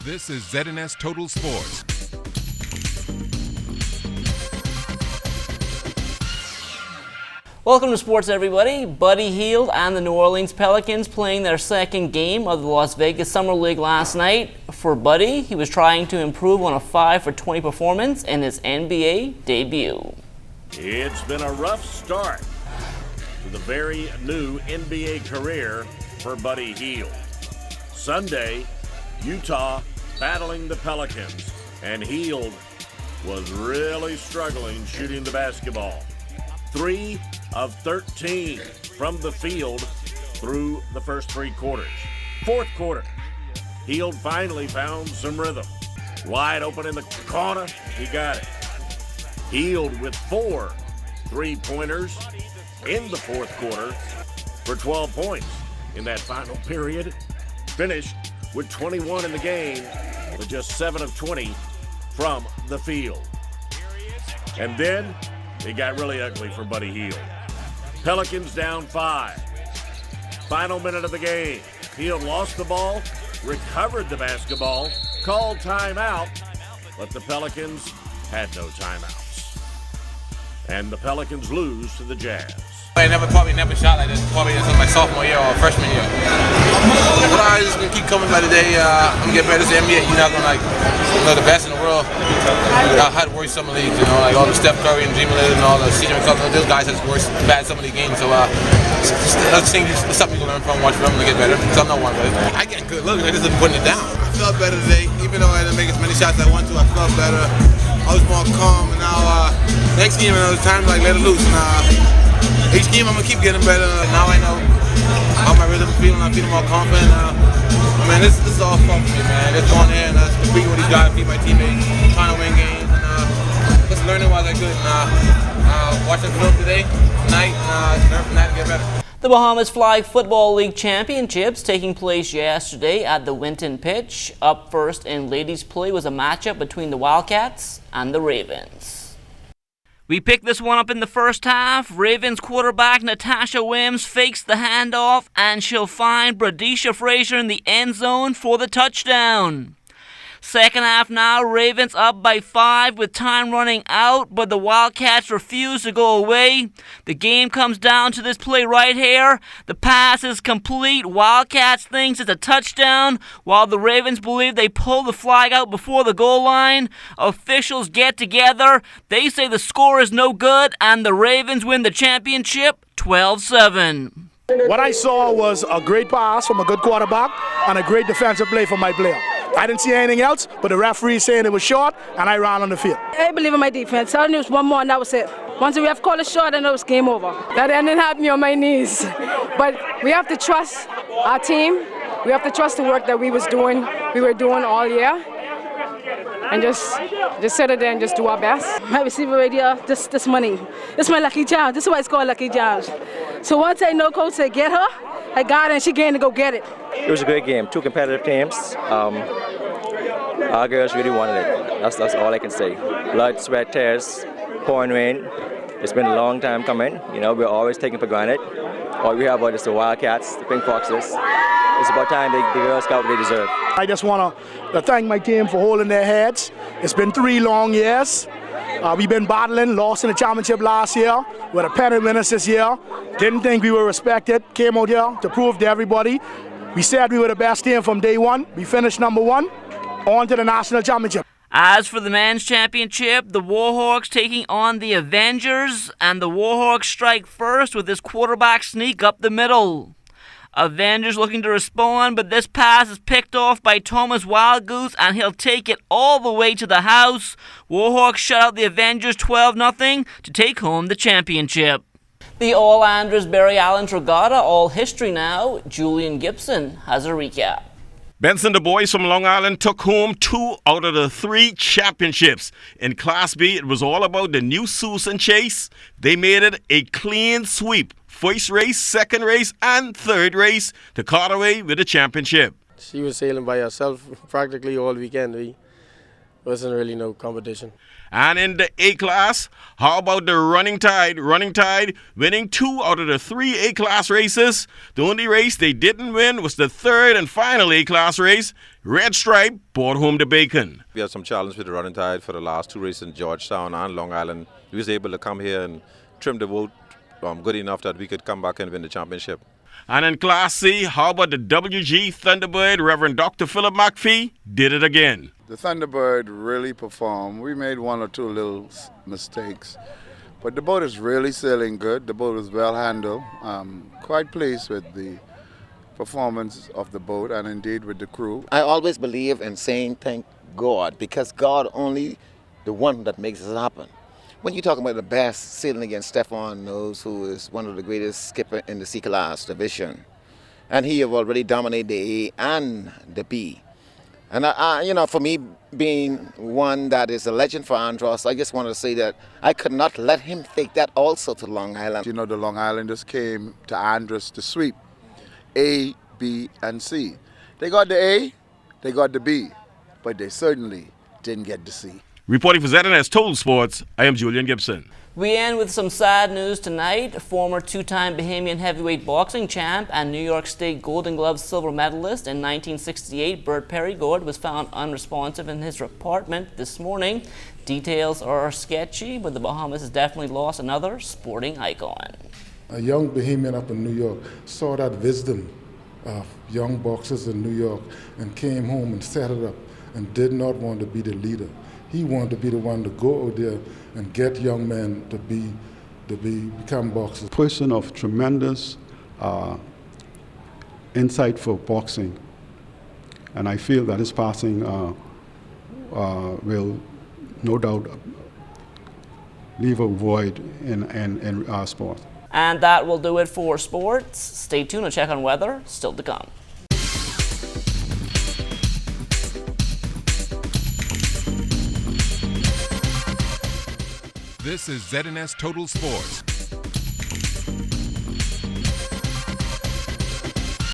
This is ZNS Total Sports. Welcome to sports, everybody. Buddy Hield and the New Orleans Pelicans playing their second game of the Las Vegas Summer League last night. For Buddy, he was trying to improve on a 5 for 20 performance in his NBA debut. It's been a rough start to the very new NBA career for Buddy Hield. Sunday, Utah battling the Pelicans, and Hield was really struggling shooting the basketball. 3 of 13 from the field through the first 3 quarters. Fourth quarter, Hield finally found some rhythm. Wide open in the corner, he got it. Hield with 4 3-pointers in the fourth quarter for 12 points in that final period. Finished with 21 in the game with just 7 of 20 from the field. And then it got really ugly for Buddy Hield. Pelicans down 5. Final minute of the game. Hield lost the ball, recovered the basketball, called timeout, but the Pelicans had no timeouts. And the Pelicans lose to the Jazz. I probably never shot like this, probably since my sophomore year or freshman year. But I just gonna keep coming by the day. I'm gonna get better as the NBA. You're not gonna the best in the world. I had worse summer leagues, like all the Steph Curry and Jimmy Lillard and all the CJ McCollum. Those guys had worse bad some of the games. So that's something you can learn from, watch film to get better. So I'm not one of it. I get good looks. I just been putting it down. I felt better today, even though I didn't make as many shots as I wanted to. I felt better. I was more calm, and now next game, it was time to let it loose. And, each game I'm going to keep getting better. Now I know how my rhythm feeling. I'm feeling more confident. This is all fun for me, man. Just going there and competing with these guys, beat my teammates, trying to win games. And just learning while I good. Watching film today, tonight, learn from that and get better. The Bahamas Flag Football League Championships taking place yesterday at the Winton pitch. Up first in ladies play was a matchup between the Wildcats and the Ravens. We picked this one up in the first half. Ravens quarterback Natasha Wims fakes the handoff, and she'll find Bradeisha Fraser in the end zone for the touchdown. Second half now, Ravens up by 5 with time running out, but the Wildcats refuse to go away. The game comes down to this play right here. The pass is complete. Wildcats thinks it's a touchdown, while the Ravens believe they pulled the flag out before the goal line. Officials get together. They say the score is no good, and the Ravens win the championship 12-7. What I saw was a great pass from a good quarterback and a great defensive play from my player. I didn't see anything else, but the referee saying it was short, and I ran on the field. I believe in my defense. I knew it was one more, and that was it. Once we have called a shot, I know it's game over. That ended had me on my knees. But we have to trust our team. We have to trust the work that we were doing all year. And just sit there and just do our best. My receiver right here, this money. This is my lucky charm. This is why it's called lucky charms. So once I know coach said get her, I got her and she came to go get it. It was a great game. 2 competitive teams. Our girls really wanted it. That's all I can say. Blood, sweat, tears, pouring rain. It's been a long time coming. We're always taken for granted. All we have about is the Wildcats, the Pink Foxes. It's about time the girls got what they deserve. I just want to thank my team for holding their heads. It's been 3 long years. We've been battling, lost in the championship last year. We're the pennant winners this year. Didn't think we were respected. Came out here to prove to everybody. We said we were the best team from day one. We finished number 1. On to the national championship. As for the men's championship, the Warhawks taking on the Avengers, and the Warhawks strike first with this quarterback sneak up the middle. Avengers looking to respond, but this pass is picked off by Thomas Wildgoose, and he'll take it all the way to the house. Warhawks shut out the Avengers 12-0 to take home the championship. The All Andrews Barry Allen's Regatta, all history now. Julian Gibson has a recap. Benson, the boys from Long Island, took home 2 out of the 3 championships. In Class B, it was all about the new Susan Chase. They made it a clean sweep. First race, second race, and third race to cut away with the championship. She was sailing by herself practically all weekend. There wasn't really no competition. And in the A class, how about the Running Tide? Running Tide winning 2 out of the 3 A class races. The only race they didn't win was the 3rd and final A class race. Red Stripe brought home the bacon. We had some challenge with the Running Tide for the last 2 races in Georgetown and Long Island. We was able to come here and trim the boat good enough that we could come back and win the championship. And in Class C, how about the WG Thunderbird? Reverend Dr. Philip McPhee did it again. The Thunderbird really performed. We made 1 or 2 little mistakes, but the boat is really sailing good. The boat was well handled. Quite pleased with the performance of the boat and indeed with the crew. I always believe in saying thank God, because God only the one that makes it happen. When you talk about the best sailing against Stefan Knows, who is one of the greatest skipper in the C-class division, and he have already dominated the A and the B. And for me, being one that is a legend for Andros, I just want to say that I could not let him take that also to Long Island. You know, the Long Islanders came to Andros to sweep A, B, and C. They got the A, they got the B, but they certainly didn't get the C. Reporting for ZNS Total Sports, I am Julian Gibson. We end with some sad news tonight. Former 2-time Bahamian heavyweight boxing champ and New York State Golden Gloves silver medalist in 1968, Bert Perigord, was found unresponsive in his apartment this morning. Details are sketchy, but the Bahamas has definitely lost another sporting icon. A young Bahamian up in New York saw that wisdom of young boxers in New York and came home and set it up and did not want to be the leader. He wanted to be the one to go out there and get young men to become boxers. Person of tremendous insight for boxing, and I feel that his passing will no doubt leave a void in our sport. And that will do it for sports. Stay tuned to check on weather, still to come. This is ZNS Total Sports.